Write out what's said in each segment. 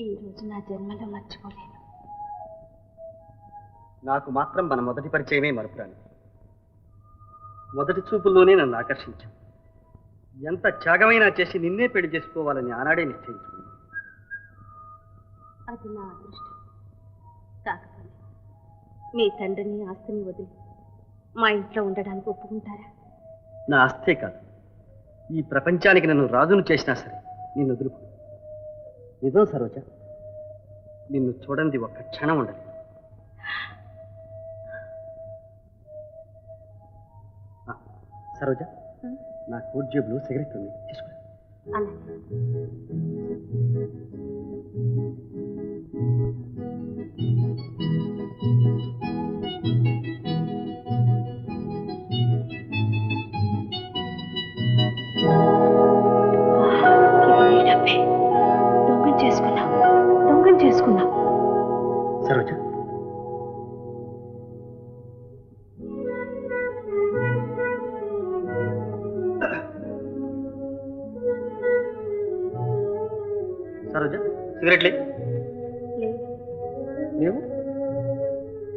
ఈ రోజు నా జన్మలో మర్చిపోలేను. నాకు మాత్రం మన మొదటి పరిచయమే మరపురాని. మొదటి చూపుల్లోనే నన్ను ఆకర్షించావు. ఎంత త్యాగమైనా చేసి నిన్నే పెళ్లి చేసుకోవాలని ఆనాడే నిశ్చయించుకున్నాను. అది నా అదృష్టం. కాకపోతే మీ తండ్రిని ఆస్తిని వదిలి మా ఇంట్లో ఉండడానికి ఒప్పుకుంటారా? నా ఆస్తే కాదు, ఈ ప్రపంచానికి నన్ను రాజును చేసినా సరే నిన్ను వదులుకో. నిజం సరోజ, నిన్ను చూడండి ఒక్క క్షణం ఉండదు. సరోజ, నా కోట్ జేబులో సిగరెట్ ఉంది, తీసుకురా. దొంగం చేసుకున్నా. సరోజ, సరోజ, సిగరెట్లే లేవు.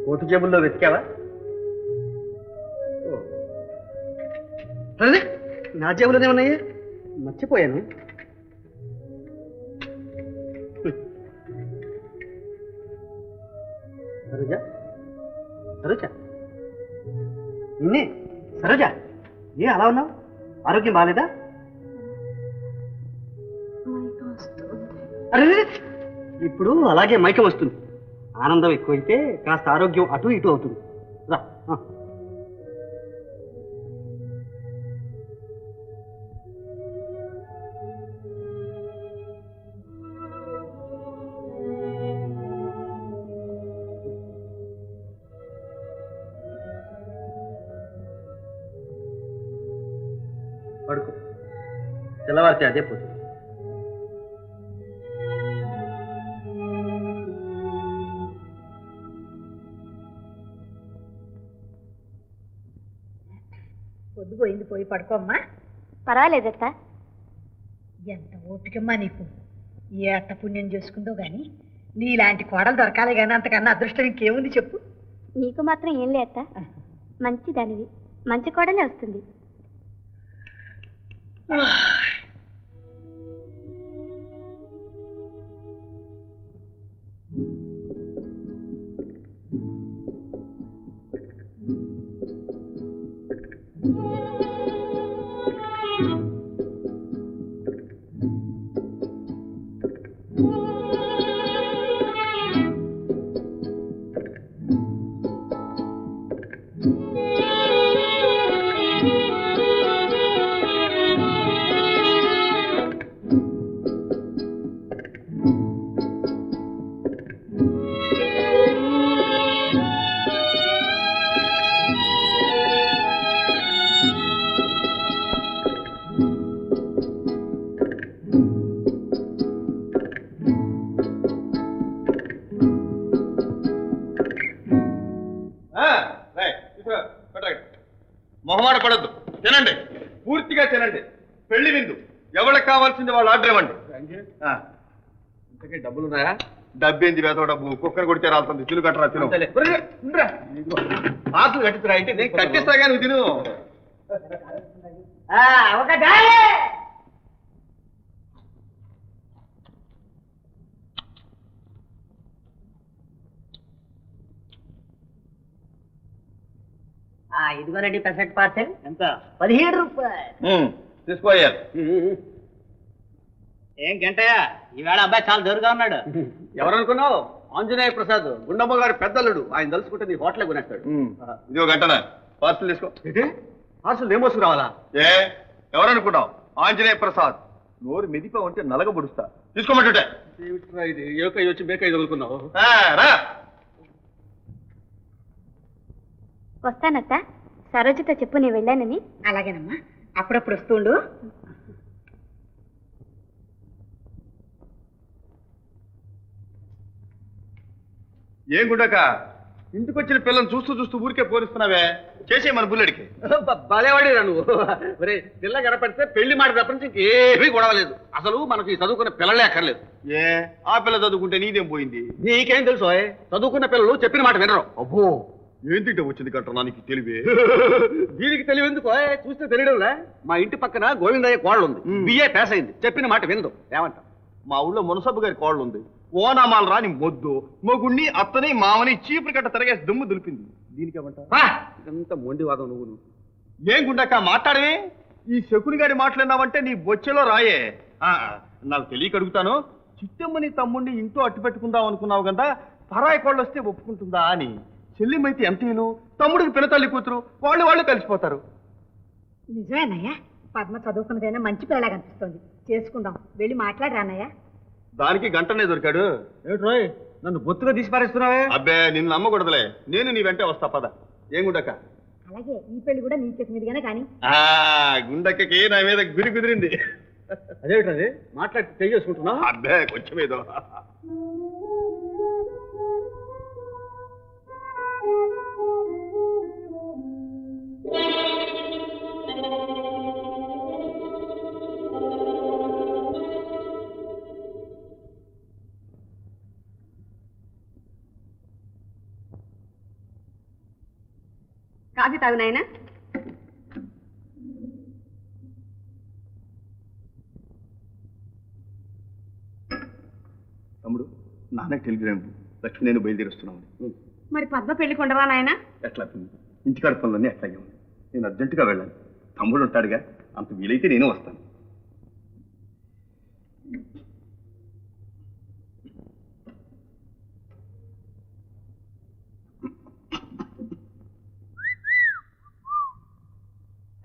కోటు జేబుల్లో వెతికావా? అదే నా జేబులోనే ఉన్నాయా? మర్చిపోయాను. సరోజ, సరోజ, నిన్నే. సరోజ, ఏ అలా ఉన్నావు? ఆరోగ్యం బాగాలేదా? అరే, ఇప్పుడు అలాగే మైకం వస్తుంది. ఆనందం ఎక్కువైతే కాస్త ఆరోగ్యం అటు ఇటు అవుతుంది. రా. పడుకో, తెల్లవారితే అదే పోతుంది. పొద్దుపోయింది, పోయి పడుకోమ్మా. పర్వాలేదత్త. ఎంత ఓపికమ్మా నీకు. ఏ అత్త పుణ్యం చేసుకుందో గాని నీలాంటి కోడలు దొరకాలి గాని అంతకన్నా అదృష్టం ఇంకేముంది చెప్పు. నీకు మాత్రం ఏం లే అత్త, మంచిదానివి, మంచి కోడలే వస్తుంది. మొహమాట పడద్దు, తినండి, పూర్తిగా తినండి. పెళ్లి విందు ఎవరికి కావాల్సింది వాళ్ళు ఆర్డర్ ఇవ్వండి. ఇంతకీ డబ్బులు ఉన్నాయా? డబ్బేంది వేతో డబ్బు, కుక్కర్ కొడితే రాలుతుంది. తిను కట్టరా, తిను. పార్సలు కట్టిస్తురా ఇంటి, నేను కట్టిస్తా కానీ తిను. ఇదిగోనండి పెసెంట్ పార్సెల్. ఎంత? 17 రూపాయలు. తీసుకోయారు. ఏం గంటయ్య, ఈవేళ అబ్బాయి చాలా జోరుగా ఉన్నాడు. ఎవరనుకున్నావు? ఆంజనేయ ప్రసాద్, గుండమ్మ గారి పెద్దలుడు. ఆయన తలుసుకుంటే నీ హోటలే కొనేస్తాడు. ఇదిగో గంటనా, పార్సల్ తీసుకో. పార్సల్ ఏం వస్తు రావాలా? ఏ ఎవరనుకున్నావు? ఆంజనేయ ప్రసాద్. నోరు మెదిపా ఉంటే నలగబడుస్తా. తీసుకోమంటుంటే ఇది ఏకై వచ్చి బేకై తగులుకున్నావు. రా. వస్తానత్త, సరోజతో చెప్పు నేను వెళ్ళానని. అలాగేనమ్మా, అప్పుడప్పుడు వస్తుండు. ఏం గుండక, ఇంటికొచ్చిన పిల్లల్ని చూస్తూ చూస్తూ ఊరికే పోలిస్తున్నావే, చేసే మన బుల్లెడికి. భలేవాడిరా నువ్వు. పిల్ల గడపెడితే పెళ్లి మాట తప్ప నుంచి ఇంకేమీ గొడవలేదు. అసలు మనకి చదువుకునే పిల్లలే అక్కర్లేదు. ఏ ఆ పిల్ల చదువుకుంటే నీదేం పోయింది? నీకేం తెలుసు చదువుకున్న పిల్లలు చెప్పిన మాట వినరు. అబ్బో ఏం తింటే వచ్చింది కట్టనా నీకు తెలివే? దీనికి తెలివెందుకు చూస్తే తెలియడంలే. మా ఇంటి పక్కన గోవిందయ్య కోడలు ఉంది, బిఏ పాస్ అయింది, చెప్పిన మాట వినదు. ఏమంటా? మా ఊళ్ళో మునసబ్బు గారి కోడలు ఉంది, ఓనామాలు రాని మొద్దు, మొగుణ్ణి అత్తని మామని చీపురు కట్ట తిరగేసి దుమ్ము దులిపింది. దీనికేమంటా? ఇదంతా మొండివాదం. నువ్వు ఏం గుండక్క మాట్లాడవే? ఈ శకుని గారి మాట్లాడినావంటే నీ బొచ్చెలో రాయే. నాకు తెలియక అడుగుతాను, చిట్టమ్మని తమ్ముడిని ఇంట్లో అట్టు పెట్టుకుందాం అనుకున్నావు కదా, పరాయి కోళ్ళు వస్తే ఒప్పుకుంటుందా అని. చెల్లిమైతే ఎంతీలు, తమ్ముడికి పినతల్లి కూతురు, వాళ్ళు కలిసిపోతారు. నిజమేనయ్యా, పద్మ చదువుకున్నదైనా మంచి పిల్లలా కనిపిస్తోంది. చేసుకుందాం, వెళ్ళి మాట్లాడరానయ్యా. దానికి గంటనే దొరికాడు. ఏట్రోయ్ నన్ను బొత్తుగా తీసి పారేస్తున్నావే? అబ్బే నిన్ను నమ్మకూడదులే, నేను నీ వెంటే వస్తా పద. ఏం గుండక్క? అలాగే ఈ పెళ్లి కూడా నీ చేతి మీదుగానే కానీ. గుండక్కకి నా మీద గురి కుదిరింది. అదేంటది మాట్లాడి తెలియజేసుకుంటున్నా? అబ్బే కొంచెం ఏదో. కాఫీ తాగు నాయనా. తమ్ముడు నాన్నకి టెలిగ్రామ్, లక్ష్మి నేను బయలుదేరుస్తున్నాను. మరి పద్మ పెళ్లి కొండరా నాయనా? ఎట్లా ఇంటికాడ పనులన్నీ అట్లాగే ఉంది. నేను అర్జెంటుగా వెళ్ళాను. తమ్ముడు ఉంటాడుగా, అంత వీలైతే నేను వస్తాను.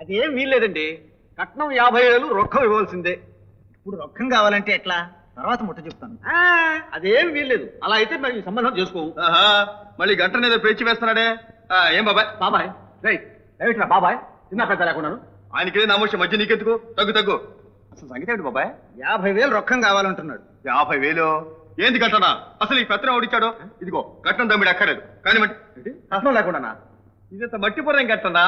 అదేం వీల్లేదండి. కట్నం 50,000 రొక్కం ఇవ్వాల్సిందే. ఇప్పుడు రొక్కం కావాలంటే ఎట్లా? తర్వాత ముట్ట చెప్తాను. అదేం వీల్లేదు. అలా అయితే మరి సంబంధం చేసుకోవు. మళ్ళీ గంట ఏదో పేచి వేస్తున్నాడే. ఏం బాబాయ్? బాబాయ్ రైట్రా బాబాయ్, చిన్న పెద్ద లేకున్నాను. ఆయనకే నమోషం, మధ్య నీకెందుకు? తగ్గు. అసలు సంగతి ఏంటి బాబాయ్? 50,000 రొక్కం కావాలంటున్నాడు. 50,000 ఏంది కట్టనా? అసలు ఈ పత్రం ఓడిచాడు. ఇదిగో కట్నం తమ్మిడి అక్కర్లేదు, కానీ కట్నం లేకుండా ఇదంత మట్టి పొరం కట్టనా?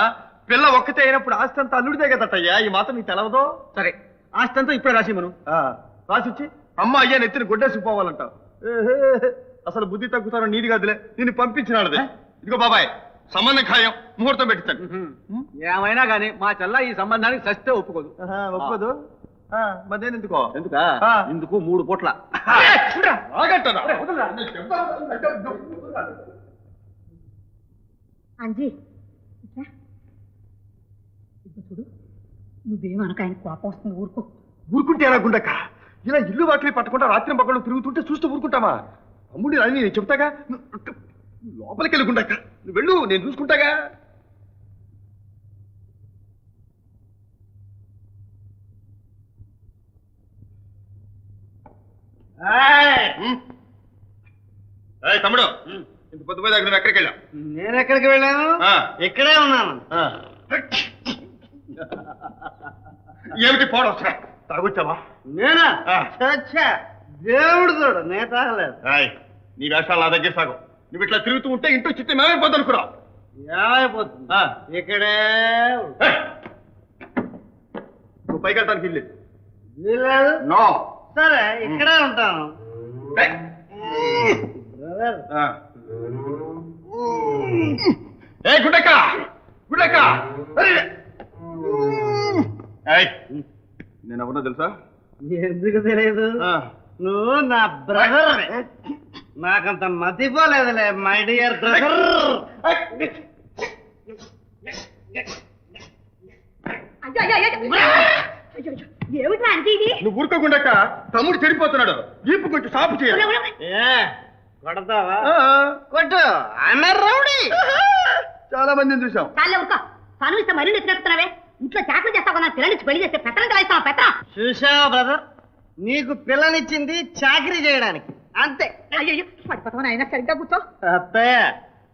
పిల్ల ఒక్కతే అయినప్పుడు ఆస్తి అంతా అల్లుడిదే కదటయ్యా. ఈ మాత్రం నీకు తెలవదో? సరే ఆస్తి అంతా ఇప్పుడే రాసి మనం రాసిచ్చి అమ్మ అయ్యా నెత్తిని గుడ్డేసిపోవాలంట. అసలు బుద్ధి తగ్గుతాను నీది కాదులే, నిన్ను పంపించినాడదే. ఇదిగో బాబాయ్ సంబంధం ఖాయం, ముహూర్తం పెట్టించండి. ఏమైనా కానీ మా చెల్ల ఈ సంబంధానికి సస్తే ఒప్పుకోదు. ఒప్పుకోదు? మధ్యాహ్నం ఎందుకా? ఇందుకు 3 పూట్ల. అంజీ ఇప్పుడు చూడు, నువ్వేమనక ఆయన కోపం వస్తుంది, ఊరుకో. ఊరుకుంటే ఎలా గుండక్క? ఇలా ఇల్లు వాటిని పట్టకుండా రాత్రి పక్కన తిరుగుతుంటే చూస్తూ ఊరుకుంటామా? తమ్ముడి అని నేను చెప్తాగా, లోపలికి వెళ్ళి గుండక్క. నువ్వు వెళ్ళు, నేను చూసుకుంటాగా. తమ్ముడు ఇంత పొద్దు పోయి దగ్గర ఎక్కడికి వెళ్ళావు? నేను ఎక్కడికి వెళ్ళాను? ఇక్కడే ఉన్నాను. ఏమిటి పోవడం? తాగొచ్చావా? నేనా? దేవుడు చూడు, నే తాగలేదు. నీ వేషాలు నా దగ్గర సాగు. నువ్వు ఇట్లా తిరుగుతూ ఉంటే ఇంట్లో చిత్తం ఏమైపోద్ది అనుకురా? ఏమైపోతుంది? ఇక్కడే నువ్వు పైకి వెళ్ళడానికి వెళ్ళేది వీలేదు. నో. సరే ఇక్కడే ఉంటాను. ఏ గుడ్డక్క, గుడ్డక్క, నేను ఎవరో తెలుసా? ఎందుకు తెలియదు? నువ్వు నా బ్రదర్. నాకంత మతిపోలేదులే మై డియర్ బ్రదర్. ఏమిట్రా అంటే ఇది? నువ్వు ఊరుకోకుండాక తమ్ముడు చెడిపోతున్నాడు. ఈపు కొంచెం సాపు చేయాలి. కొడతావా? కొట్టు. రౌడీ. చాలా మందిని చూసాం. చాలే ఊరుకో. పనులు ఇస్తే మరీ నెత్తినెక్కుతున్నావే. ఇంట్లో చాకరీ చేస్తావు కదా, పిల్లనిచ్చి పెళ్లి చేస్తే పెత్తనం తెలాయిస్తావా? పెత్తనం చూసావా బ్రదర్, నీకు పిల్లనిచ్చింది చాకరీ చేయడానికి, అంతే. అయ్యో పడిపోతావు అయినా సరిగ్గా కూర్చో. అత్తయ్య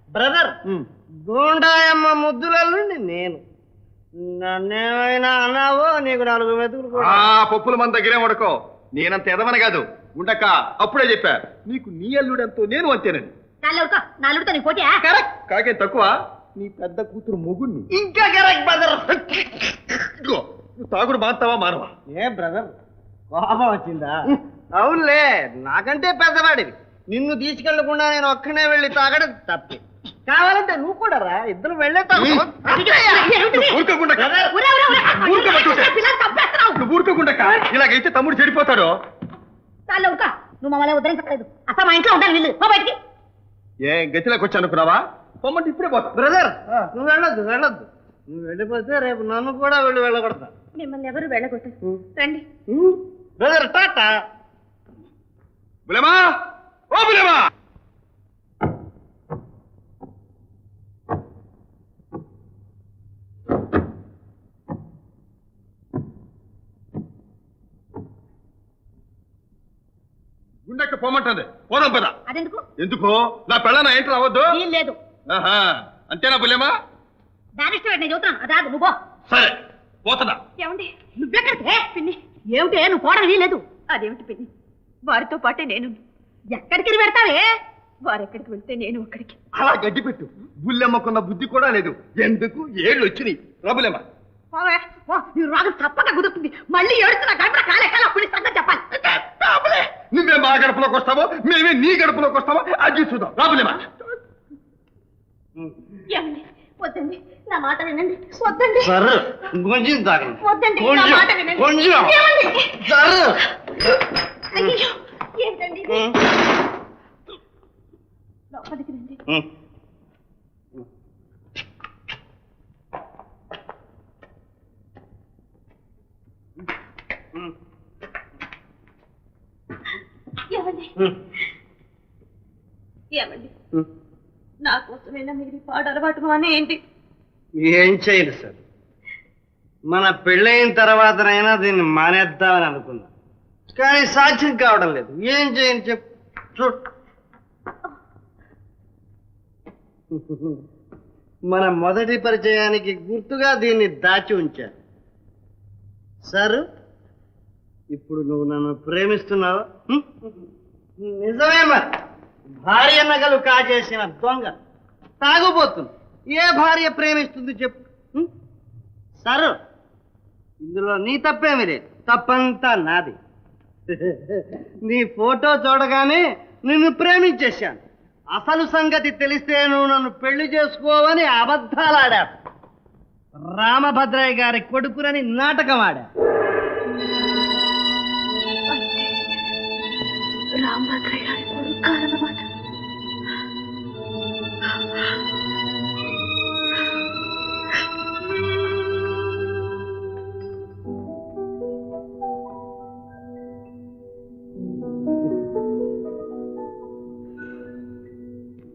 బ్రదర్, గూండాయమ్మ ముద్దులల్లుండి నేను. నన్నేమైనా అన్నావో నీకు 4 మెతుకులు కూడా. పప్పులు మన దగ్గరే ఉడకో. నేనంత ఎదవన కాదు ఉండక, అప్పుడే చెప్పా నీకు నీ అల్లుడంతో నేను అంతేనని. చాలే ఊరుకో. నా అల్లుడితో నీ పోటీ? కరెక్ట్. కాకే తక్కువ, నీ పెద్ద కూతురు మొగుణ్ణి. ఇంకా కరెక్ట్ బ్రదర్. నువ్వు తాగుడు మాస్తావా మానవా? ఏ బ్రదర్, కోపం వచ్చిందా? అవునులే, నాకంటే పెద్దవాడివి. నిన్ను తీసుకెళ్లకుండా నేను ఒక్కనే వెళ్ళి తాగడం తప్పే. కావాలంటే నువ్వు కూడా రా, ఇద్దరు వెళ్ళే ఊరుకోకుండా ఇలాగైతే తమ్ముడు చెడిపోతాడు. నువ్వు మమ్మల్ని ఉద్ధరించలేదు. అసలు మా ఇంట్లో ఉండాలి వీళ్ళు బయటికి. ఏ గతిలోకి వచ్చి అనుకున్నావా? పొమ్మంటే ఇప్పుడే పోతా. బ్రదర్ నువ్వు వెళ్ళొద్దు. నువ్వు వెళ్ళిపోతే రేపు నన్ను కూడా వెళ్ళగొడతా. మిమ్మల్ని ఎవరు వెళ్ళగొట్టరు. రండి. బ్రదర్ టాటా. బులేమా, ఓ బులేమా. గుండెక్క పోమంటుంది. పోదాం పద. అదెందుకు? ఎందుకు? నా పెళ్ళ నా ఇంట్లో అవ్వద్దు. లేదు. అంతేనా బులేమా? దాని ఇష్టం నేను చెబుతాను. అదాదు నువ్వు. సరే పోతున్నా. ఏమండి? నువ్వెక్కడికే పిన్ని, ఏమిటే నువ్వు పోవడం వీలేదు. అదేమిటి పిన్ని, వారితో పాటే నేను. ఎక్కడికి పెడతావే? వారెక్కడికి వెళ్తే నేను అక్కడికి. అలా గడ్డి పెట్టు. బుల్లెమ్మకున్న బుద్ధి కూడా లేదు. ఎందుకు ఏళ్ళు వచ్చినాయి? రబులేమా నీ రాజు తప్పక కుదురుతుంది. మళ్ళీ ఏడుతున్నా గడపడ కాలెక్కాలి. అప్పుడు సంగతి చెప్పాలి. నువ్వే మా గడపలోకి వస్తావో మేమే నీ గడపలోకి వస్తావో అది చూద్దాం. రాబులేమా ఏమండి? వద్దండి, నా మాట వినండి. వద్దండి. సరే కొంచెం తాగండి. వద్దండి, నా మాట వినండి. కొంచెం ఏమండి? సరే. అయ్యో, ఏంటండి ఇది? లోపలికి రండి. ఏమండి? ఏమండి? నా కోసమైనా మీరు పాడు అలవాటు అని ఏంటి? ఏం చేయదు సార్, మన పెళ్ళైన తర్వాతనైనా దీన్ని మానేద్దామని అనుకున్నా, కానీ సాధ్యం కావడం లేదు. ఏం చేయని చెప్పు. చూడు, మన మొదటి పరిచయానికి గుర్తుగా దీన్ని దాచి ఉంచారు. సారు, ఇప్పుడు నువ్వు నన్ను ప్రేమిస్తున్నావా? నిజమే. మరి భార్య నగలు కాజేసిన దొంగ తాగుబోతుంది ఏ భార్య ప్రేమిస్తుంది చెప్పు? సరు, ఇందులో నీ తప్పేమి లేదు, తప్పంతా నాది. నీ ఫోటో చూడగానే నిన్ను ప్రేమించేశాను. అసలు సంగతి తెలిస్తే నువ్వు నన్ను పెళ్లి చేసుకోవని అబద్ధాలాడా. రామభద్రయ్య గారి కొడుకునని నాటకం ఆడా. రామభద్రయ్య గారి కొడుకు కాదన్నమాట.